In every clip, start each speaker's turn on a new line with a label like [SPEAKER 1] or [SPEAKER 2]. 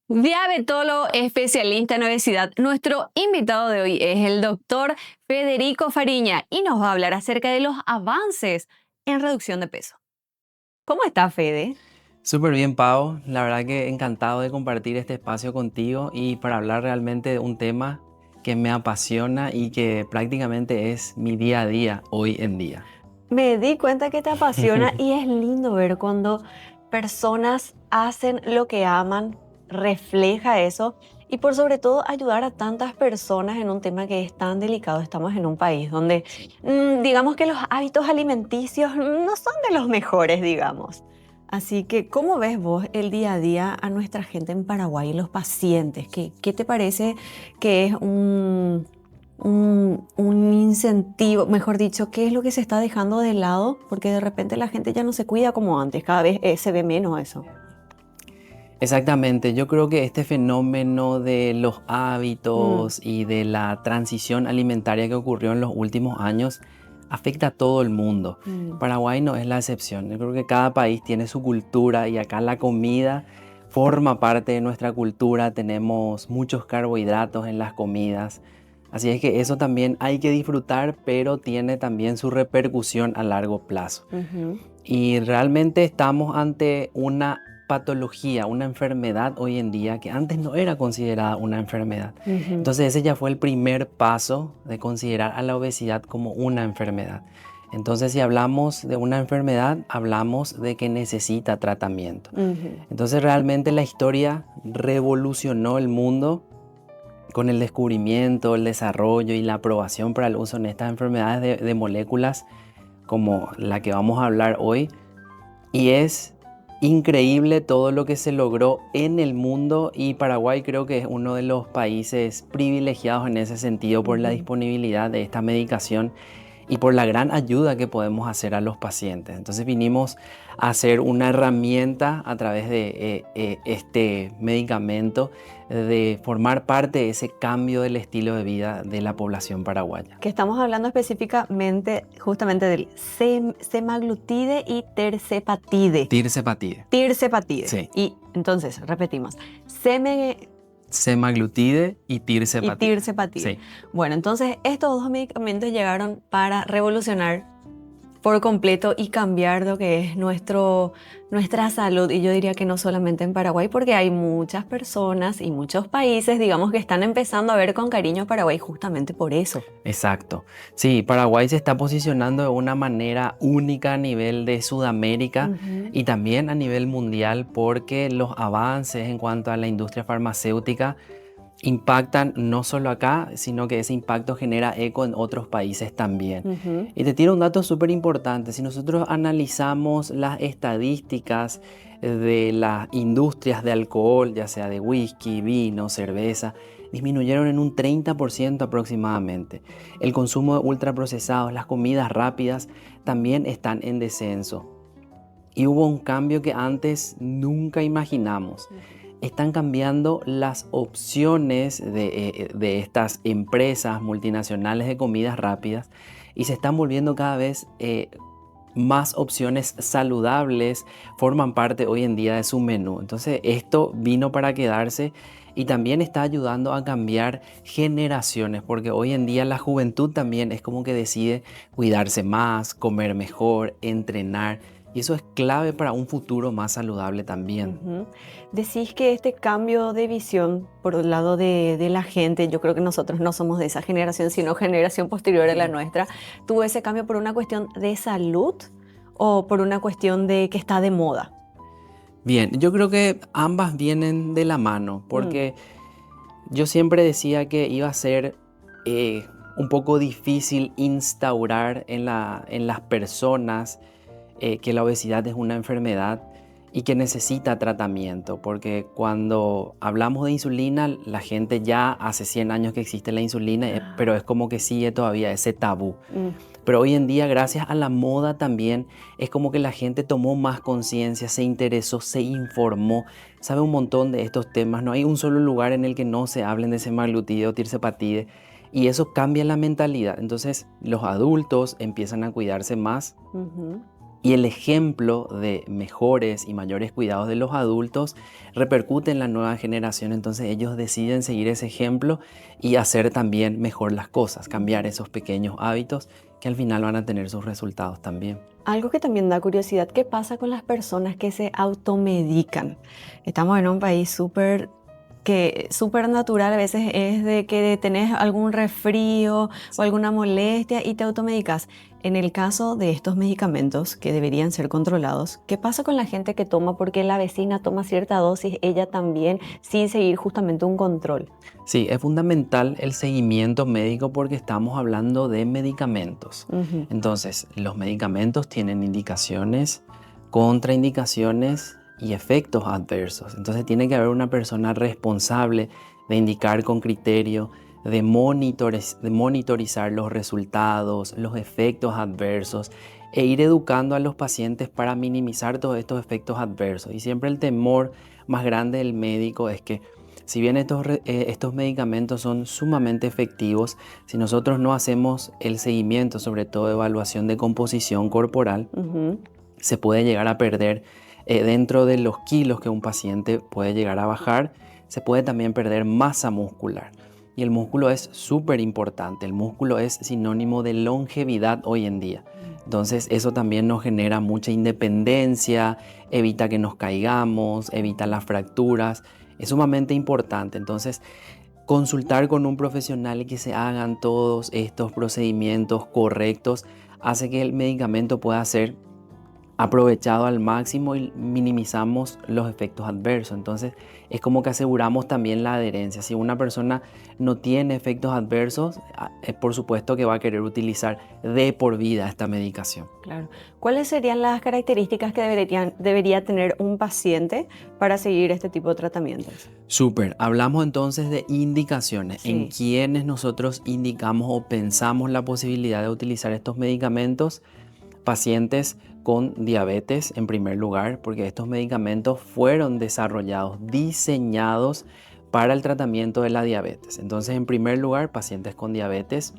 [SPEAKER 1] Diabetólogo especialista en obesidad. Nuestro invitado de hoy es el doctor Federico Fariña y nos va a hablar acerca de los avances en reducción de peso. ¿Cómo está, Fede?
[SPEAKER 2] Súper bien, Pau. La verdad que encantado de compartir este espacio contigo y para hablar realmente de un tema que me apasiona y que prácticamente es mi día a día hoy en día.
[SPEAKER 1] Me di cuenta que te apasiona y es lindo ver cuando personas hacen lo que aman, refleja eso y por sobre todo ayudar a tantas personas en un tema que es tan delicado. Estamos en un país donde digamos que los hábitos alimenticios no son de los mejores, digamos. Así que, ¿cómo ves vos el día a día a nuestra gente en Paraguay y los pacientes? ¿Qué te parece que es un incentivo, mejor dicho, qué es lo que se está dejando de lado? Porque de repente la gente ya no se cuida como antes, cada vez se ve menos eso.
[SPEAKER 2] Exactamente, yo creo que este fenómeno de los
[SPEAKER 1] Mm,
[SPEAKER 2] hábitos y de la transición alimentaria que ocurrió en los últimos años afecta a todo el mundo.
[SPEAKER 1] mm.
[SPEAKER 2] Paraguay no es la excepción. Yo creo que cada país tiene su cultura y acá la comida forma parte de nuestra cultura. Tenemos muchos carbohidratos en las comidas. Así es que eso también hay que disfrutar, pero tiene también su repercusión a largo plazo.
[SPEAKER 1] Ujú,
[SPEAKER 2] Y realmente estamos ante una patología, una enfermedad hoy en día que antes no era considerada una enfermedad.
[SPEAKER 1] ujú.
[SPEAKER 2] Entonces ese ya fue el primer paso de considerar a la obesidad como una enfermedad. Entonces si hablamos de una enfermedad, hablamos de que necesita tratamiento.
[SPEAKER 1] Ujú.
[SPEAKER 2] Entonces realmente la historia revolucionó el mundo con el descubrimiento, el desarrollo y la aprobación para el uso en estas enfermedades de moléculas como la que vamos a hablar hoy. Y es increíble todo lo que se logró en el mundo y Paraguay creo que es uno de los países privilegiados en ese sentido por la
[SPEAKER 1] Ujú.
[SPEAKER 2] disponibilidad de esta medicación y por la gran ayuda que podemos hacer a los pacientes. Entonces vinimos a hacer una herramienta a través de este medicamento, de formar parte de ese cambio del estilo de vida de la población paraguaya.
[SPEAKER 1] Que estamos hablando específicamente justamente del semaglutide y tersepatide.
[SPEAKER 2] Tirsepatide.
[SPEAKER 1] Tirsepatide.
[SPEAKER 2] Sí.
[SPEAKER 1] Y entonces, repetimos, seme
[SPEAKER 2] Semaglutide y
[SPEAKER 1] y
[SPEAKER 2] tirsepatide.
[SPEAKER 1] tirsepatide.
[SPEAKER 2] Sí.
[SPEAKER 1] Bueno, entonces estos dos medicamentos llegaron para revolucionar por completo y cambiar lo que es nuestra salud. Y yo diría que no solamente en Paraguay, porque hay muchas personas y muchos países, digamos, que están empezando a ver con cariño a Paraguay justamente por eso.
[SPEAKER 2] Exacto. Sí, Paraguay se está posicionando de una manera única a nivel de Sudamérica
[SPEAKER 1] Ujú.
[SPEAKER 2] y también a nivel mundial porque los avances en cuanto a la industria farmacéutica impactan no solo acá, sino que ese impacto genera eco en otros países también.
[SPEAKER 1] Ujú.
[SPEAKER 2] Y te tiro un dato súper importante. Si nosotros analizamos las estadísticas de las industrias de alcohol, ya sea de whisky, vino, cerveza, disminuyeron en un 30% aproximadamente. El consumo de ultraprocesados, las comidas rápidas, también están en descenso. Y hubo un cambio que antes nunca imaginamos. Están cambiando las opciones de estas empresas multinacionales de comidas rápidas y se están volviendo cada vez más opciones saludables, forman parte hoy en día de su menú. Entonces esto vino para quedarse y también está ayudando a cambiar generaciones, porque hoy en día la juventud también es como que decide cuidarse más, comer mejor, entrenar. Y eso es clave para un futuro más saludable también.
[SPEAKER 1] Ujú. Decís que este cambio de visión por el lado de la gente, yo creo que nosotros no somos de esa generación, sino generación posterior a la nuestra, tuvo ese cambio por una cuestión de salud o por una cuestión de que está de moda.
[SPEAKER 2] Bien, yo creo que ambas vienen de la mano,
[SPEAKER 1] Mm,
[SPEAKER 2] porque yo siempre decía que iba a ser un poco difícil instaurar en las personas que la obesidad es una enfermedad y que necesita tratamiento, porque cuando hablamos de insulina, la gente ya hace 100 años que existe la insulina, pero es como que sigue todavía ese tabú.
[SPEAKER 1] mm,
[SPEAKER 2] Pero hoy en día, gracias a la moda también, es como que la gente tomó más conciencia, se interesó, se informó, sabe un montón de estos temas. No hay un solo lugar en el que no se hablen de semaglutide o tirsepatide y eso cambia la mentalidad. Entonces los adultos empiezan a cuidarse más
[SPEAKER 1] ujú.
[SPEAKER 2] Y el ejemplo de mejores y mayores cuidados de los adultos repercute en la nueva generación, entonces ellos deciden seguir ese ejemplo y hacer también mejor las cosas, cambiar esos pequeños hábitos que al final van a tener sus resultados también.
[SPEAKER 1] Algo que también da curiosidad, ¿qué pasa con las personas que se automedican? Estamos en un país súper natural, a veces es de que tenés algún resfrío o alguna molestia y te automedicas. En el caso de estos medicamentos que deberían ser controlados, ¿qué pasa con la gente que toma porque la vecina toma cierta dosis, ella también, sin seguir justamente un control?
[SPEAKER 2] Sí, es fundamental el seguimiento médico porque estamos hablando de medicamentos.
[SPEAKER 1] Ujú.
[SPEAKER 2] Entonces, los medicamentos tienen indicaciones, contraindicaciones y efectos adversos. Entonces, tiene que haber una persona responsable de indicar con criterio, de monitorizar los resultados, los efectos adversos e ir educando a los pacientes para minimizar todos estos efectos adversos. Y siempre el temor más grande del médico es que si bien estos medicamentos son sumamente efectivos, si nosotros no hacemos el seguimiento, sobre todo evaluación de composición corporal,
[SPEAKER 1] Ujú.
[SPEAKER 2] se puede llegar a perder dentro de los kilos que un paciente puede llegar a bajar, se puede también perder masa muscular. Y el músculo es súper importante, el músculo es sinónimo de longevidad hoy en día. Entonces eso también nos genera mucha independencia, evita que nos caigamos, evita las fracturas, es sumamente importante. Entonces consultar con un profesional y que se hagan todos estos procedimientos correctos hace que el medicamento pueda ser aprovechado al máximo y minimizamos los efectos adversos. Entonces es como que aseguramos también la adherencia. Si una persona no tiene efectos adversos, por supuesto que va a querer utilizar de por vida esta medicación.
[SPEAKER 1] Claro. ¿Cuáles serían las características que debería tener un paciente para seguir este tipo de tratamientos?
[SPEAKER 2] Súper, hablamos entonces de indicaciones, en
[SPEAKER 1] Sí.
[SPEAKER 2] quienes nosotros indicamos o pensamos la posibilidad de utilizar estos medicamentos. Pacientes con diabetes en primer lugar, porque estos medicamentos fueron desarrollados, diseñados para el tratamiento de la diabetes. Entonces, en primer lugar, pacientes con diabetes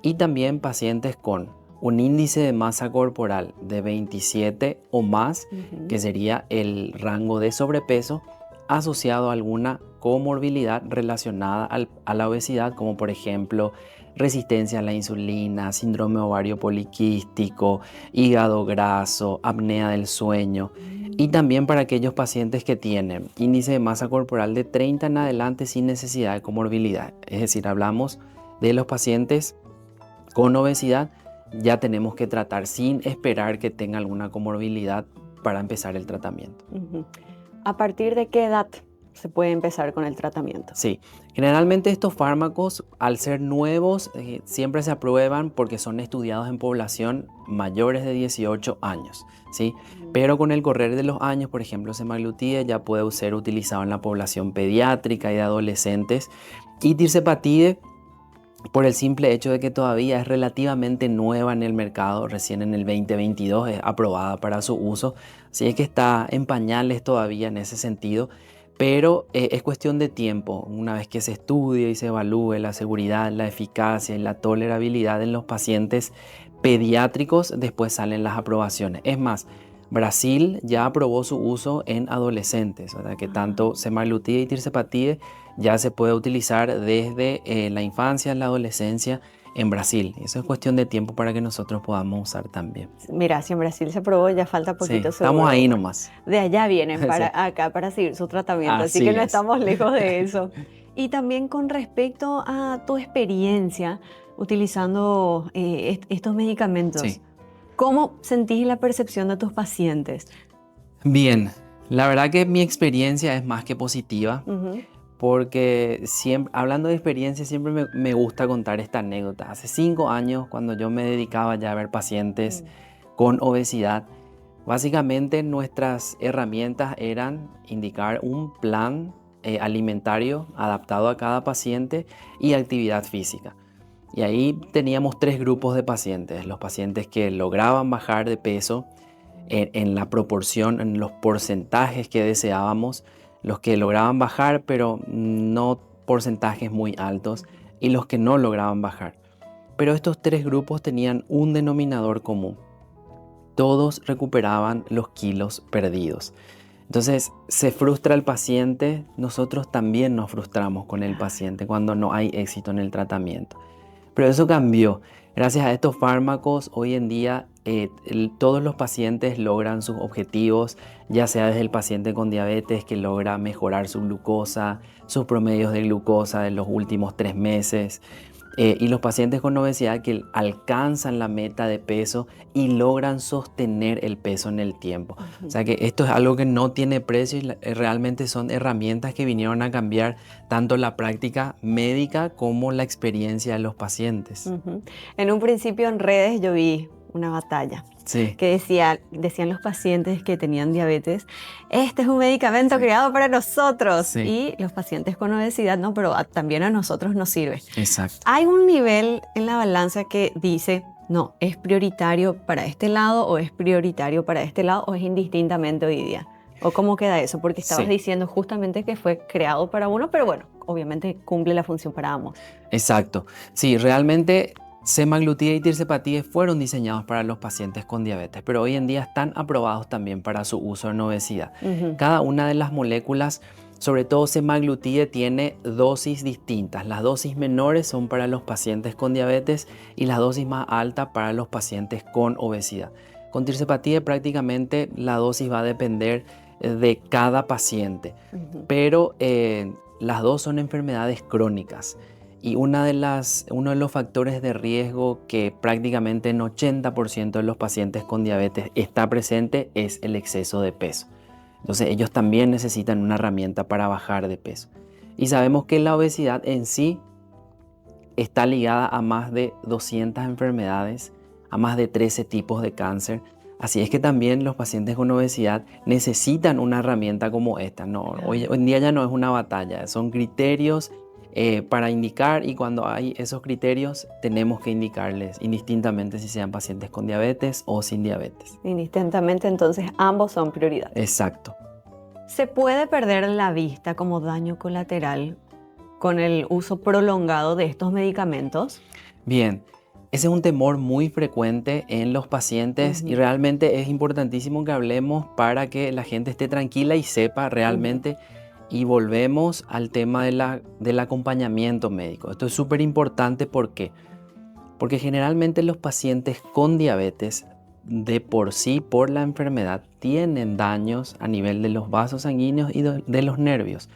[SPEAKER 2] y también pacientes con un índice de masa corporal de 27 o más,
[SPEAKER 1] Ujú.
[SPEAKER 2] que sería el rango de sobrepeso asociado a alguna comorbilidad relacionada a la obesidad, como por ejemplo resistencia a la insulina, síndrome ovario poliquístico, hígado graso, apnea del sueño. Y también para aquellos pacientes que tienen índice de masa corporal de 30 en adelante sin necesidad de comorbilidad. Es decir, hablamos de los pacientes con obesidad, ya tenemos que tratar sin esperar que tenga alguna comorbilidad para empezar el tratamiento.
[SPEAKER 1] Ujú. ¿A partir de qué edad se puede empezar con el tratamiento?
[SPEAKER 2] Sí, generalmente estos fármacos, al ser nuevos, siempre se aprueban porque son estudiados en población mayores de 18 años, ¿sí? Pero con el correr de los años, por ejemplo, semaglutide ya puede ser utilizado en la población pediátrica y de adolescentes. Y tirzepatide, por el simple hecho de que todavía es relativamente nueva en el mercado, recién en el 2022 es aprobada para su uso, así es que está en pañales todavía en ese sentido, pero es cuestión de tiempo. Una vez que se estudie y se evalúe la seguridad, la eficacia y la tolerabilidad en los pacientes pediátricos, después salen las aprobaciones. Es más, Brasil ya aprobó su uso en adolescentes, ¿verdad? Que tanto semaglutide y tirzepatide ya se puede utilizar desde la infancia, la adolescencia en Brasil. Eso es cuestión de tiempo para que nosotros podamos usar también.
[SPEAKER 1] Mira, si en Brasil se aprobó, ya falta
[SPEAKER 2] Sí,
[SPEAKER 1] poquito
[SPEAKER 2] estamos
[SPEAKER 1] seguro.
[SPEAKER 2] ahí nomás.
[SPEAKER 1] De allá vienen
[SPEAKER 2] Sí,
[SPEAKER 1] para acá para seguir su tratamiento, así
[SPEAKER 2] así
[SPEAKER 1] que no
[SPEAKER 2] es.
[SPEAKER 1] estamos lejos de eso. Y también con respecto a tu experiencia utilizando estos medicamentos,
[SPEAKER 2] Sí.
[SPEAKER 1] ¿cómo sentís la percepción de tus pacientes?
[SPEAKER 2] Bien, la verdad que mi experiencia es más que positiva.
[SPEAKER 1] Ujú.
[SPEAKER 2] Porque siempre, hablando de experiencia, siempre me gusta contar esta anécdota. Hace 5 años, cuando yo me dedicaba ya a ver pacientes con obesidad, básicamente nuestras herramientas eran indicar un plan alimentario adaptado a cada paciente y actividad física. Y ahí teníamos 3 grupos de pacientes. Los pacientes que lograban bajar de peso en la proporción, en los porcentajes que deseábamos, los que lograban bajar pero no porcentajes muy altos y los que no lograban bajar. Pero estos 3 grupos tenían un denominador común. todos recuperaban los kilos perdidos. Entonces se frustra el paciente, nosotros también nos frustramos con el paciente cuando no hay éxito en el tratamiento. Pero eso cambió. Gracias a estos fármacos, hoy en día todos los pacientes logran sus objetivos, ya sea desde el paciente con diabetes que logra mejorar su glucosa, sus promedios de glucosa de los últimos 3 meses, y los pacientes con obesidad que alcanzan la meta de peso y logran sostener el peso en el tiempo. O sea que esto es algo que no tiene precio y realmente son herramientas que vinieron a cambiar tanto la práctica médica como la experiencia de los pacientes.
[SPEAKER 1] En un principio en redes yo vi una batalla que decían los pacientes que tenían diabetes, este es un medicamento creado para nosotros, y los pacientes con obesidad no, pero también a nosotros nos sirve.
[SPEAKER 2] Exacto.
[SPEAKER 1] Hay un nivel en la balanza que dice, no, es prioritario para este lado o es prioritario para este lado o es indistintamente hoy día. ¿O cómo queda eso? Porque estabas diciendo justamente que fue creado para uno, pero bueno, obviamente cumple la función para ambos.
[SPEAKER 2] Exacto. Sí, realmente semaglutida y tirzepatide fueron diseñados para los pacientes con diabetes, pero hoy en día están aprobados también para su uso en obesidad. Cada una de las moléculas, sobre todo semaglutide, tiene dosis distintas. Las dosis menores son para los pacientes con diabetes y las dosis más altas para los pacientes con obesidad. Con tirzepatide prácticamente la dosis va a depender de cada paciente, pero las dos son enfermedades crónicas. Y uno de los factores de riesgo que prácticamente en 80% de los pacientes con diabetes está presente es el exceso de peso. Entonces ellos también necesitan una herramienta para bajar de peso. Y sabemos que la obesidad en sí está ligada a más de 200 enfermedades, a más de 13 tipos de cáncer. Así es que también los pacientes con obesidad necesitan una herramienta como esta. Hoy en día ya no es una batalla, son criterios para indicar, y cuando hay esos criterios tenemos que indicarles indistintamente si sean pacientes con diabetes o sin diabetes.
[SPEAKER 1] Indistintamente, entonces ambos son prioridad.
[SPEAKER 2] Exacto.
[SPEAKER 1] ¿Se puede perder la vista como daño colateral con el uso prolongado de estos medicamentos?
[SPEAKER 2] Bien, ese es un temor muy frecuente en los pacientes y realmente es importantísimo que hablemos para que la gente esté tranquila y sepa realmente. Y volvemos al tema del acompañamiento médico. Esto es súper importante. ¿Por qué? Porque generalmente los pacientes con diabetes de por sí, por la enfermedad, tienen daños a nivel de los vasos sanguíneos y de los nervios.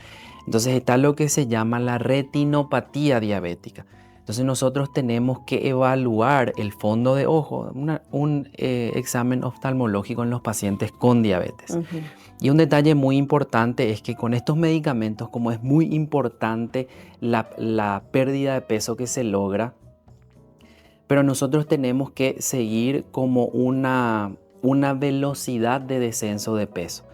[SPEAKER 2] Entonces está lo que se llama la retinopatía diabética. Entonces nosotros tenemos que evaluar el fondo de ojo, un examen oftalmológico en los pacientes con diabetes. Y un detalle muy importante es que con estos medicamentos, como es muy importante la pérdida de peso que se logra, pero nosotros tenemos que seguir como una velocidad de descenso de peso.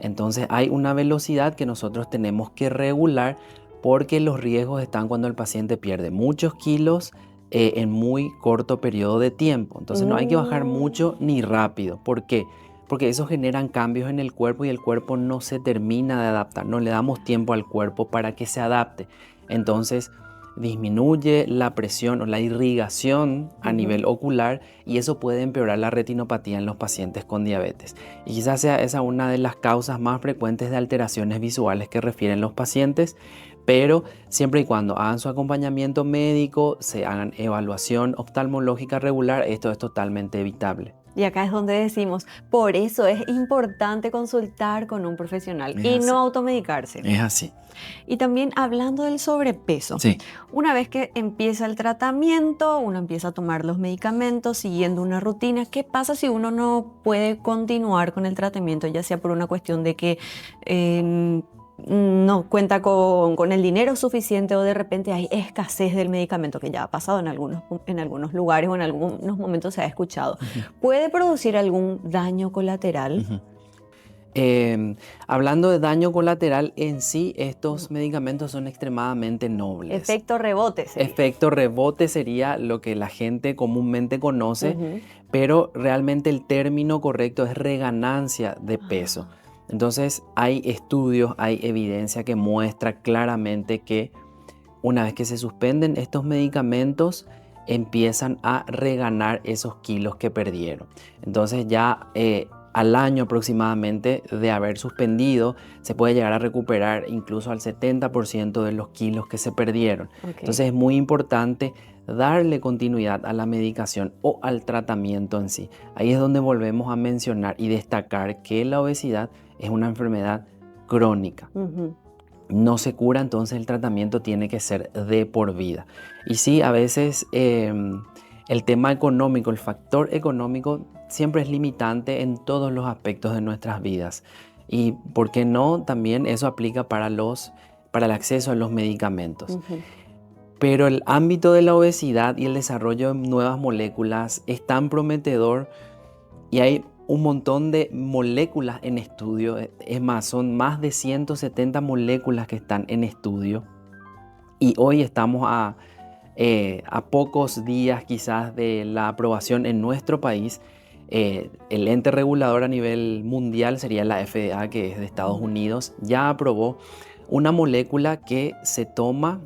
[SPEAKER 2] Entonces hay una velocidad que nosotros tenemos que regular porque los riesgos están cuando el paciente pierde muchos kilos en muy corto periodo de tiempo. Entonces no hay que bajar mucho ni rápido. ¿Por qué? Porque eso generan cambios en el cuerpo y el cuerpo no se termina de adaptar. No le damos tiempo al cuerpo para que se adapte. Entonces disminuye la presión o la irrigación a nivel ocular y eso puede empeorar la retinopatía en los pacientes con diabetes. Y quizás sea esa una de las causas más frecuentes de alteraciones visuales que refieren los pacientes, pero siempre y cuando hagan su acompañamiento médico, se hagan evaluación oftalmológica regular, esto es totalmente evitable.
[SPEAKER 1] Y acá es donde decimos, por eso es importante consultar con un profesional y no automedicarse.
[SPEAKER 2] Es así.
[SPEAKER 1] Y también hablando del sobrepeso, una vez que empieza el tratamiento, uno empieza a tomar los medicamentos siguiendo una rutina, ¿qué pasa si uno no puede continuar con el tratamiento, ya sea por una cuestión de que no cuenta con el dinero suficiente o de repente hay escasez del medicamento, que ya ha pasado en algunos lugares o en algunos momentos se ha escuchado? ¿Puede producir algún daño colateral?
[SPEAKER 2] Hablando de daño colateral, en sí estos medicamentos son extremadamente nobles.
[SPEAKER 1] Efecto rebote sería.
[SPEAKER 2] Efecto rebote sería lo que la gente comúnmente conoce, pero realmente el término correcto es reganancia de peso. Entonces hay estudios, hay evidencia que muestra claramente que una vez que se suspenden estos medicamentos, empiezan a reganar esos kilos que perdieron. Entonces ya al año aproximadamente de haber suspendido, se puede llegar a recuperar incluso al 70% de los kilos que se perdieron.
[SPEAKER 1] Ok.
[SPEAKER 2] Entonces es muy importante darle continuidad a la medicación o al tratamiento en sí. Ahí es donde volvemos a mencionar y destacar que la obesidad es una enfermedad crónica.
[SPEAKER 1] Ujú.
[SPEAKER 2] No se cura, entonces el tratamiento tiene que ser de por vida. Y sí, a veces el tema económico, el factor económico siempre es limitante en todos los aspectos de nuestras vidas. Y por qué no, también eso aplica para el acceso a los medicamentos.
[SPEAKER 1] Ujú.
[SPEAKER 2] Pero el ámbito de la obesidad y el desarrollo de nuevas moléculas es tan prometedor y hay un montón de moléculas en estudio. Es más, son más de 170 moléculas que están en estudio. Y hoy estamos a pocos días quizás de la aprobación en nuestro país. El ente regulador a nivel mundial sería la FDA, que es de Estados Unidos, ya aprobó una molécula que se toma,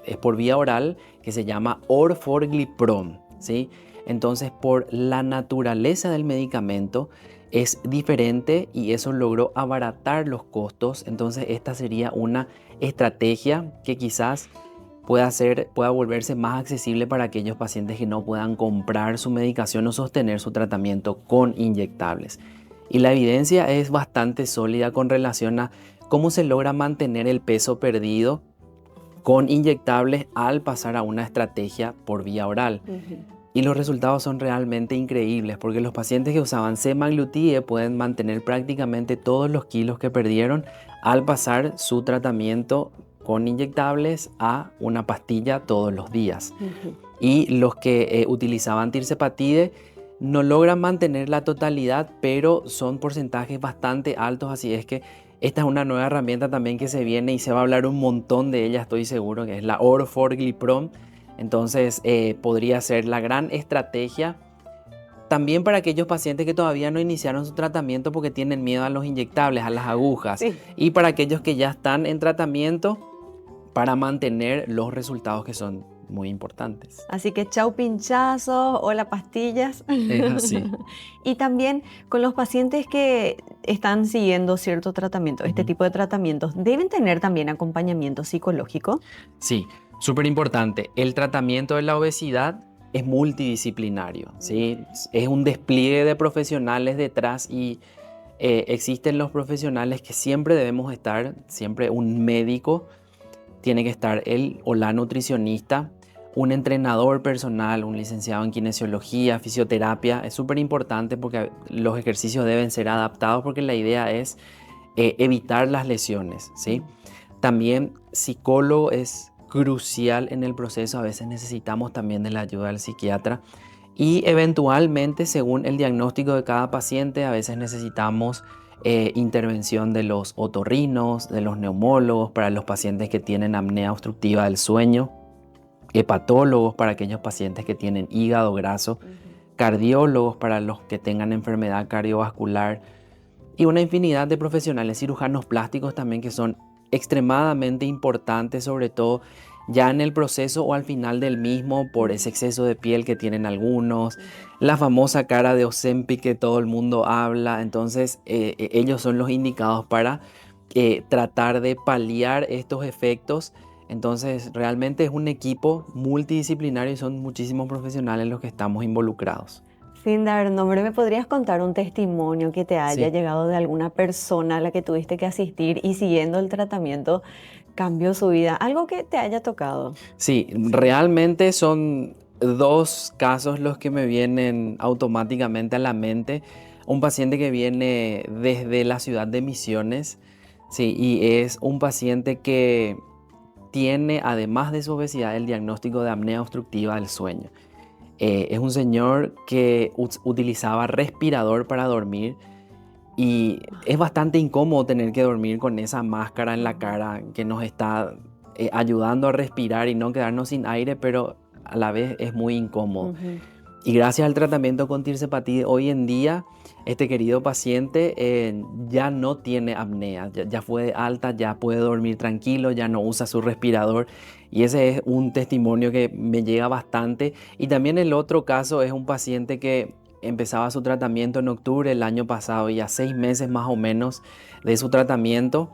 [SPEAKER 2] es por vía oral, que se llama orforglipron, ¿sí? Entonces, por la naturaleza del medicamento es diferente y eso logró abaratar los costos. Entonces, esta sería una estrategia que quizás pueda volverse más accesible para aquellos pacientes que no puedan comprar su medicación o sostener su tratamiento con inyectables. Y la evidencia es bastante sólida con relación a cómo se logra mantener el peso perdido con inyectables al pasar a una estrategia por vía oral.
[SPEAKER 1] Ujú.
[SPEAKER 2] Y los resultados son realmente increíbles porque los pacientes que usaban semaglutide pueden mantener prácticamente todos los kilos que perdieron al pasar su tratamiento con inyectables a una pastilla todos los días.
[SPEAKER 1] Ujú.
[SPEAKER 2] Y los que utilizaban tirzepatide no logran mantener la totalidad, pero son porcentajes bastante altos, así es que esta es una nueva herramienta también que se viene y se va a hablar un montón de ella, estoy seguro, que es la orforglipron. Entonces podría ser la gran estrategia también para aquellos pacientes que todavía no iniciaron su tratamiento porque tienen miedo a los inyectables, a las agujas,
[SPEAKER 1] Sí.
[SPEAKER 2] y para aquellos que ya están en tratamiento para mantener los resultados que son muy importantes.
[SPEAKER 1] Así que chau pinchazos, hola pastillas.
[SPEAKER 2] Es así.
[SPEAKER 1] Y también con los pacientes que están siguiendo cierto tratamiento, este
[SPEAKER 2] Ujú.
[SPEAKER 1] tipo de tratamientos, ¿deben tener también acompañamiento psicológico?
[SPEAKER 2] Sí, súper importante. El tratamiento de la obesidad es multidisciplinario, ¿sí? Es un despliegue de profesionales detrás y existen los profesionales que siempre debemos estar, siempre un médico, tiene que estar él o la nutricionista, un entrenador personal, un licenciado en kinesiología, fisioterapia. Es súper importante porque los ejercicios deben ser adaptados porque la idea es evitar las lesiones, ¿sí? También psicólogo es crucial en el proceso, a veces necesitamos también de la ayuda del psiquiatra y eventualmente según el diagnóstico de cada paciente a veces necesitamos intervención de los otorrinos, de los neumólogos para los pacientes que tienen apnea obstructiva del sueño, hepatólogos para aquellos pacientes que tienen hígado graso, cardiólogos para los que tengan enfermedad cardiovascular y una infinidad de profesionales cirujanos plásticos también que son extremadamente importantes, sobre todo ya en el proceso o al final del mismo por ese exceso de piel que tienen algunos, la famosa cara de Ozempic que todo el mundo habla. Entonces ellos son los indicados para tratar de paliar estos efectos. Entonces realmente es un equipo multidisciplinario y son muchísimos profesionales los que estamos involucrados.
[SPEAKER 1] Sin dar nombre, ¿me podrías contar un testimonio que te haya
[SPEAKER 2] Sí.
[SPEAKER 1] llegado de alguna persona a la que tuviste que asistir y siguiendo el tratamiento cambió su vida? Algo que te haya tocado.
[SPEAKER 2] Sí, realmente son dos casos los que me vienen automáticamente a la mente. Un paciente que viene desde la ciudad de Misiones, sí, y es un paciente que tiene, además de su obesidad, el diagnóstico de apnea obstructiva del sueño. Es un señor que utilizaba respirador para dormir y es bastante incómodo tener que dormir con esa máscara en la cara que nos está ayudando a respirar y no quedarnos sin aire, pero a la vez es muy incómodo.
[SPEAKER 1] Ujú.
[SPEAKER 2] Y gracias al tratamiento con tirsepatide, hoy en día este querido paciente ya no tiene apnea, ya fue de alta, ya puede dormir tranquilo, ya no usa su respirador. Y ese es un testimonio que me llega bastante. Y también el otro caso es un paciente que empezaba su tratamiento en octubre del año pasado y a 6 meses más o menos de su tratamiento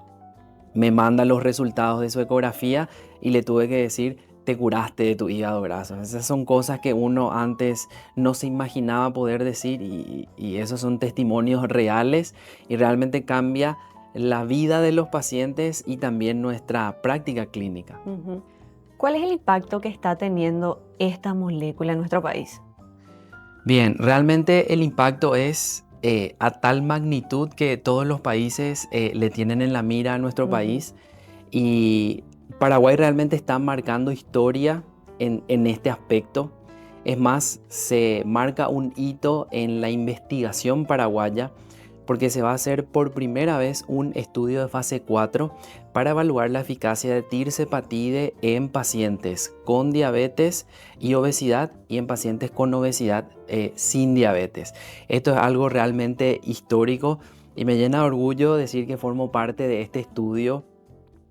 [SPEAKER 2] me manda los resultados de su ecografía y le tuve que decir: te curaste de tu hígado graso. Esas son cosas que uno antes no se imaginaba poder decir, y esos son testimonios reales y realmente cambia la vida de los pacientes y también nuestra práctica clínica.
[SPEAKER 1] Ujú. ¿Cuál es el impacto que está teniendo esta molécula en nuestro país?
[SPEAKER 2] Bien, realmente el impacto es a tal magnitud que todos los países le tienen en la mira a nuestro
[SPEAKER 1] Ujú.
[SPEAKER 2] país, y Paraguay realmente está marcando historia en este aspecto. Es más, se marca un hito en la investigación paraguaya porque se va a hacer por primera vez un estudio de fase 4 para evaluar la eficacia de tirsepatide en pacientes con diabetes y obesidad y en pacientes con obesidad sin diabetes. Esto es algo realmente histórico y me llena de orgullo decir que formo parte de este estudio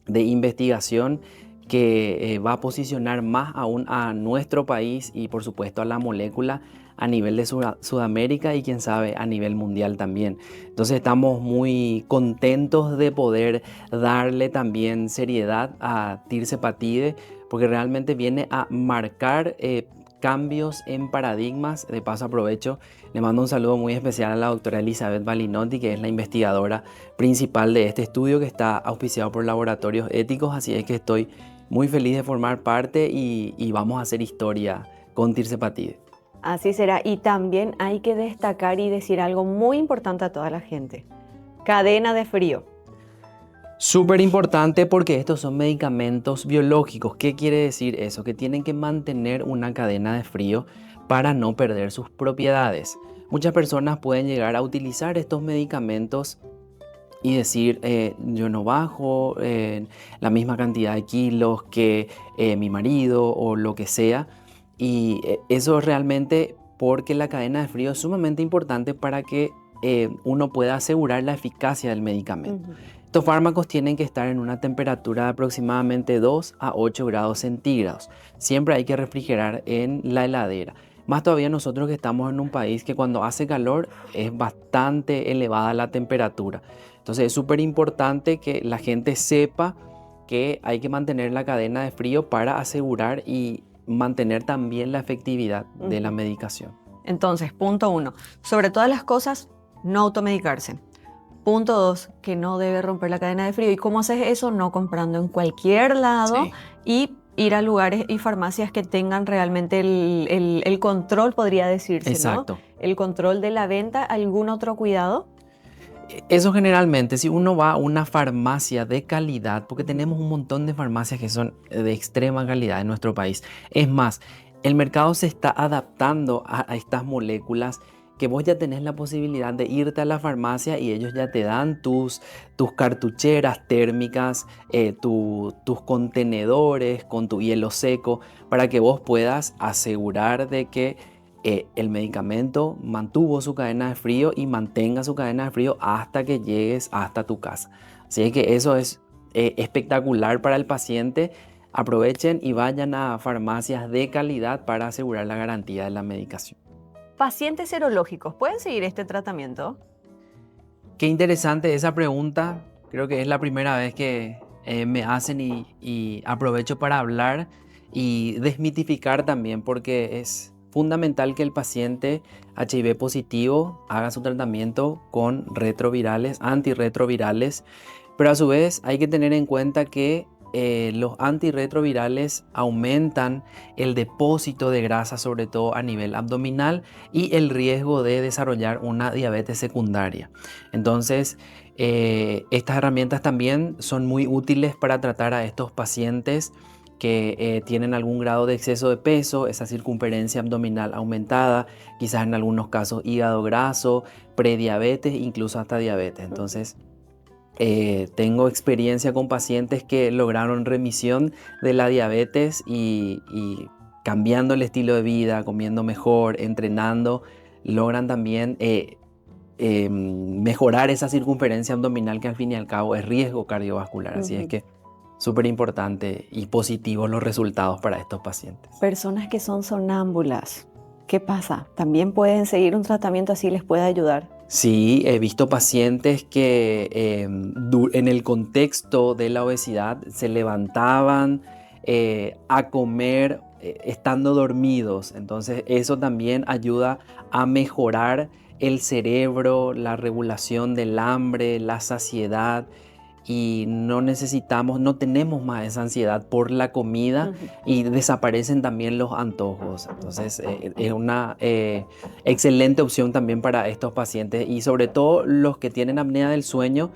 [SPEAKER 2] de investigación que va a posicionar más aún a nuestro país y por supuesto a la molécula a nivel de Sudamérica y quién sabe a nivel mundial también. Entonces estamos muy contentos de poder darle también seriedad a tirsepatide porque realmente viene a marcar cambios en paradigmas. De paso aprovecho, le mando un saludo muy especial a la doctora Elizabeth Balinotti, que es la investigadora principal de este estudio que está auspiciado por Laboratorios Éticos, así es que estoy muy feliz de formar parte y vamos a hacer historia con tirsepatide.
[SPEAKER 1] Así será. Y también hay que destacar y decir algo muy importante a toda la gente. Cadena de frío.
[SPEAKER 2] Súper importante porque estos son medicamentos biológicos. ¿Qué quiere decir eso? Que tienen que mantener una cadena de frío para no perder sus propiedades. Muchas personas pueden llegar a utilizar estos medicamentos y decir: yo no bajo la misma cantidad de kilos que mi marido o lo que sea. Y eso es realmente porque la cadena de frío es sumamente importante para que uno pueda asegurar la eficacia del medicamento.
[SPEAKER 1] Ujú.
[SPEAKER 2] Estos fármacos tienen que estar en una temperatura de aproximadamente 2 a 8 grados centígrados. Siempre hay que refrigerar en la heladera. Más todavía nosotros que estamos en un país que cuando hace calor es bastante elevada la temperatura. Entonces es súper importante que la gente sepa que hay que mantener la cadena de frío para asegurar y mantener también la efectividad de la
[SPEAKER 1] Ujú.
[SPEAKER 2] medicación.
[SPEAKER 1] Entonces, punto 1, sobre todas las cosas, no automedicarse. Punto 2, que no debe romper la cadena de frío. ¿Y cómo haces eso? No comprando en cualquier lado
[SPEAKER 2] Sí,
[SPEAKER 1] y ir a lugares y farmacias que tengan realmente el control, podría decirse, ¿no?
[SPEAKER 2] exacto.
[SPEAKER 1] El control de la venta. ¿Algún otro cuidado?
[SPEAKER 2] Eso generalmente, si uno va a una farmacia de calidad, porque
[SPEAKER 1] Ujú.
[SPEAKER 2] tenemos un montón de farmacias que son de extrema calidad en nuestro país. Es más, el mercado se está adaptando a estas moléculas que vos ya tenés la posibilidad de irte a la farmacia y ellos ya te dan tus cartucheras térmicas, tus contenedores con tu hielo seco para que vos puedas asegurar de que el medicamento mantuvo su cadena de frío y mantenga su cadena de frío hasta que llegues hasta tu casa. Así que eso es espectacular para el paciente. Aprovechen y vayan a farmacias de calidad para asegurar la garantía de la medicación.
[SPEAKER 1] Pacientes serológicos, ¿pueden seguir este tratamiento?
[SPEAKER 2] Qué interesante esa pregunta. Creo que es la primera vez que me hacen y aprovecho para hablar y desmitificar también porque es fundamental que el paciente HIV positivo haga su tratamiento con retrovirales, antirretrovirales, pero a su vez hay que tener en cuenta que los antirretrovirales aumentan el depósito de grasa, sobre todo a nivel abdominal, y el riesgo de desarrollar una diabetes secundaria. Entonces, estas herramientas también son muy útiles para tratar a estos pacientes que tienen algún grado de exceso de peso, esa circunferencia abdominal aumentada, quizás en algunos casos hígado graso, prediabetes, incluso hasta diabetes. Entonces, tengo experiencia con pacientes que lograron remisión de la diabetes y cambiando el estilo de vida, comiendo mejor, entrenando, logran también mejorar esa circunferencia abdominal que al fin y al cabo es riesgo cardiovascular. Así es que súper importante y positivos los resultados para estos pacientes.
[SPEAKER 1] Personas que son sonámbulas, ¿qué pasa? ¿También pueden seguir un tratamiento así les puede ayudar?
[SPEAKER 2] Sí, he visto pacientes que en el contexto de la obesidad se levantaban a comer estando dormidos. Entonces eso también ayuda a mejorar el cerebro, la regulación del hambre, la saciedad. Y no tenemos más esa ansiedad por la comida y desaparecen también los antojos. Entonces es una excelente opción también para estos pacientes y sobre todo los que tienen apnea del sueño,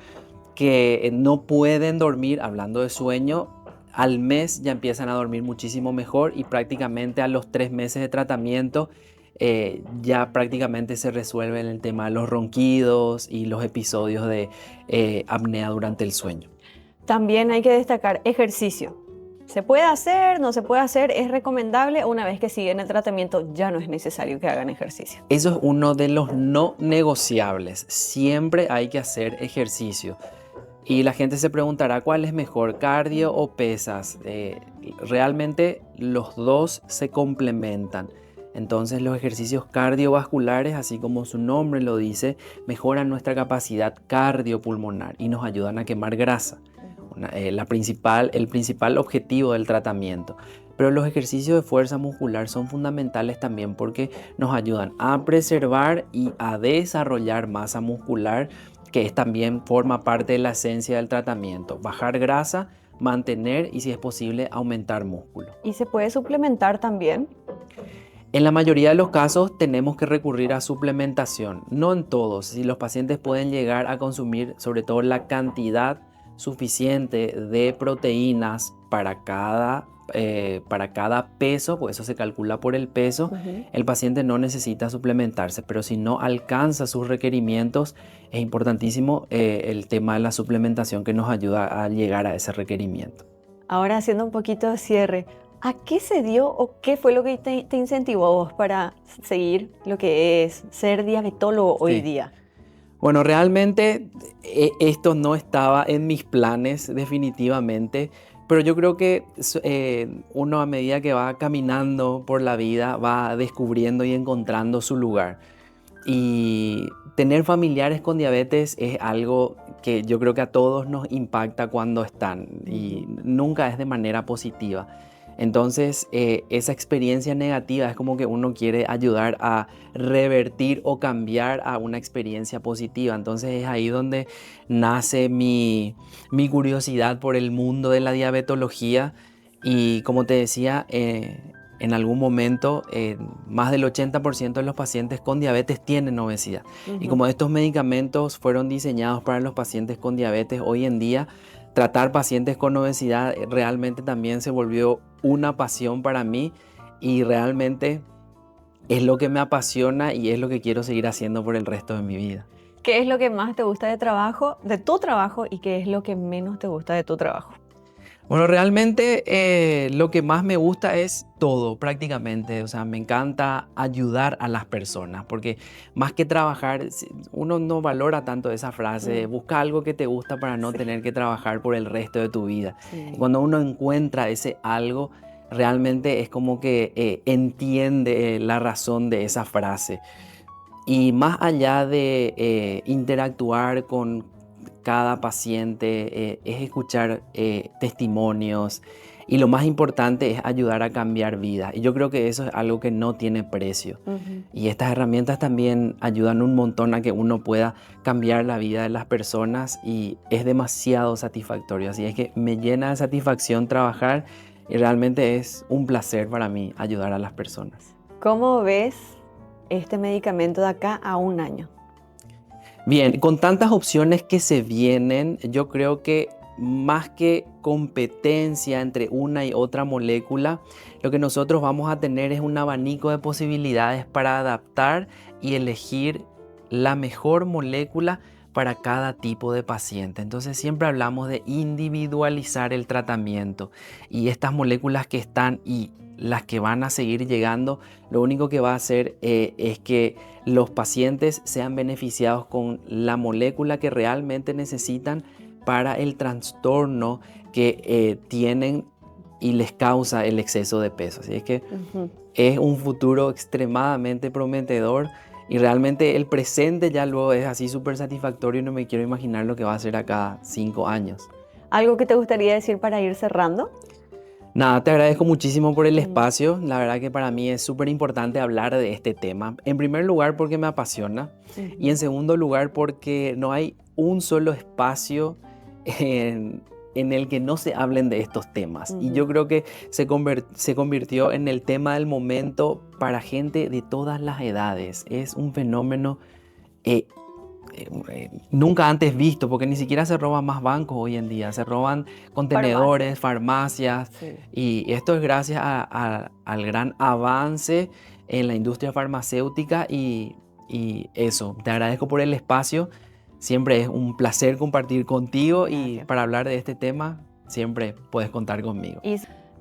[SPEAKER 2] que no pueden dormir. Hablando de sueño, al mes ya empiezan a dormir muchísimo mejor y prácticamente a los 3 meses de tratamiento ya prácticamente se resuelve el tema de los ronquidos y los episodios de apnea durante el sueño.
[SPEAKER 1] También hay que destacar ejercicio. ¿Se puede hacer? ¿No se puede hacer? ¿Es recomendable? Una vez que siguen el tratamiento ya no es necesario que hagan ejercicio.
[SPEAKER 2] Eso es uno de los no negociables. Siempre hay que hacer ejercicio. Y la gente se preguntará cuál es mejor, cardio o pesas. Realmente los dos se complementan. Entonces los ejercicios cardiovasculares, así como su nombre lo dice, mejoran nuestra capacidad cardiopulmonar y nos ayudan a quemar grasa. El principal objetivo del tratamiento. Pero los ejercicios de fuerza muscular son fundamentales también porque nos ayudan a preservar y a desarrollar masa muscular, que también forma parte de la esencia del tratamiento. Bajar grasa, mantener y, si es posible, aumentar músculo.
[SPEAKER 1] ¿Y se puede suplementar también?
[SPEAKER 2] En la mayoría de los casos tenemos que recurrir a suplementación, no en todos. Si los pacientes pueden llegar a consumir sobre todo la cantidad suficiente de proteínas para cada peso, pues eso se calcula por el peso, el paciente no necesita suplementarse, pero si no alcanza sus requerimientos, es importantísimo el tema de la suplementación que nos ayuda a llegar a ese requerimiento.
[SPEAKER 1] Ahora, haciendo un poquito de cierre, ¿a qué se dio o qué fue lo que te incentivó a vos para seguir lo que es ser diabetólogo hoy día?
[SPEAKER 2] Bueno, realmente esto no estaba en mis planes definitivamente, pero yo creo que uno a medida que va caminando por la vida va descubriendo y encontrando su lugar. Y tener familiares con diabetes es algo que yo creo que a todos nos impacta cuando están y nunca es de manera positiva. Entonces, esa experiencia negativa es como que uno quiere ayudar a revertir o cambiar a una experiencia positiva. Entonces, es ahí donde nace mi curiosidad por el mundo de la diabetología. Y como te decía, en algún momento, más del 80% de los pacientes con diabetes tienen obesidad. Y como estos medicamentos fueron diseñados para los pacientes con diabetes, hoy en día tratar pacientes con obesidad realmente también se volvió una pasión para mí y realmente es lo que me apasiona y es lo que quiero seguir haciendo por el resto de mi vida.
[SPEAKER 1] ¿Qué es lo que más te gusta de tu trabajo y qué es lo que menos te gusta de tu trabajo?
[SPEAKER 2] Bueno, realmente lo que más me gusta es todo prácticamente, o sea, me encanta ayudar a las personas, porque más que trabajar, uno no valora tanto esa frase, busca algo que te gusta para no tener que trabajar por el resto de tu vida. Y cuando uno encuentra ese algo, realmente es como que entiende la razón de esa frase. Y más allá de interactuar con cada paciente, es escuchar testimonios y lo más importante es ayudar a cambiar vidas. Y yo creo que eso es algo que no tiene precio. Y estas herramientas también ayudan un montón a que uno pueda cambiar la vida de las personas y es demasiado satisfactorio. Así es que me llena de satisfacción trabajar y realmente es un placer para mí ayudar a las personas.
[SPEAKER 1] ¿Cómo ves este medicamento de acá a un año?
[SPEAKER 2] Bien, con tantas opciones que se vienen, yo creo que más que competencia entre una y otra molécula, lo que nosotros vamos a tener es un abanico de posibilidades para adaptar y elegir la mejor molécula para cada tipo de paciente. Entonces siempre hablamos de individualizar el tratamiento y estas moléculas que están y las que van a seguir llegando, lo único que va a hacer es que los pacientes sean beneficiados con la molécula que realmente necesitan para el trastorno que tienen y les causa el exceso de peso. Así es que es un futuro extremadamente prometedor y realmente el presente ya luego es así súper satisfactorio y no me quiero imaginar lo que va a ser acá 5 años.
[SPEAKER 1] ¿Algo que te gustaría decir para ir cerrando?
[SPEAKER 2] Nada, te agradezco muchísimo por el espacio. La verdad que para mí es súper importante hablar de este tema. En primer lugar porque me apasiona y en segundo lugar porque no hay un solo espacio en el que no se hablen de estos temas. Y yo creo que se convirtió en el tema del momento para gente de todas las edades. Es un fenómeno nunca antes visto, porque ni siquiera se roban más bancos hoy en día, se roban contenedores, farmacias, y esto es gracias al gran avance en la industria farmacéutica y eso, te agradezco por el espacio, siempre es un placer compartir contigo y para hablar de este tema siempre puedes contar conmigo.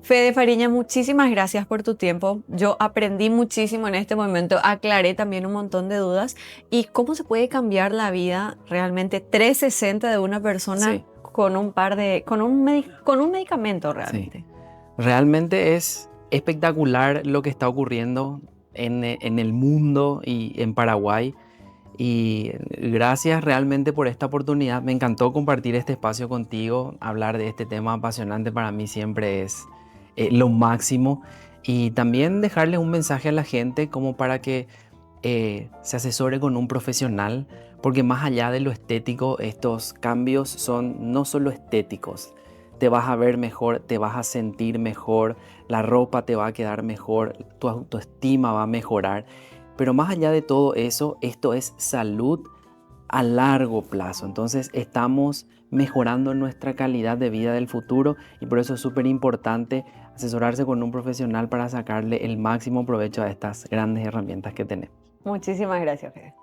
[SPEAKER 1] Fede Fariña, muchísimas gracias por tu tiempo. Yo aprendí muchísimo en este momento, aclaré también un montón de dudas y cómo se puede cambiar la vida realmente 360 de una persona con un medicamento realmente.
[SPEAKER 2] Sí. Realmente es espectacular lo que está ocurriendo en el mundo y en Paraguay. Y gracias realmente por esta oportunidad. Me encantó compartir este espacio contigo. Hablar de este tema apasionante para mí siempre es lo máximo. Y también dejarle un mensaje a la gente como para que se asesore con un profesional. Porque más allá de lo estético, estos cambios son no solo estéticos. Te vas a ver mejor, te vas a sentir mejor, la ropa te va a quedar mejor, tu autoestima va a mejorar. Pero más allá de todo eso, esto es salud a largo plazo. Entonces estamos mejorando nuestra calidad de vida del futuro y por eso es súper importante asesorarse con un profesional para sacarle el máximo provecho a estas grandes herramientas que tenemos.
[SPEAKER 1] Muchísimas gracias, Fede.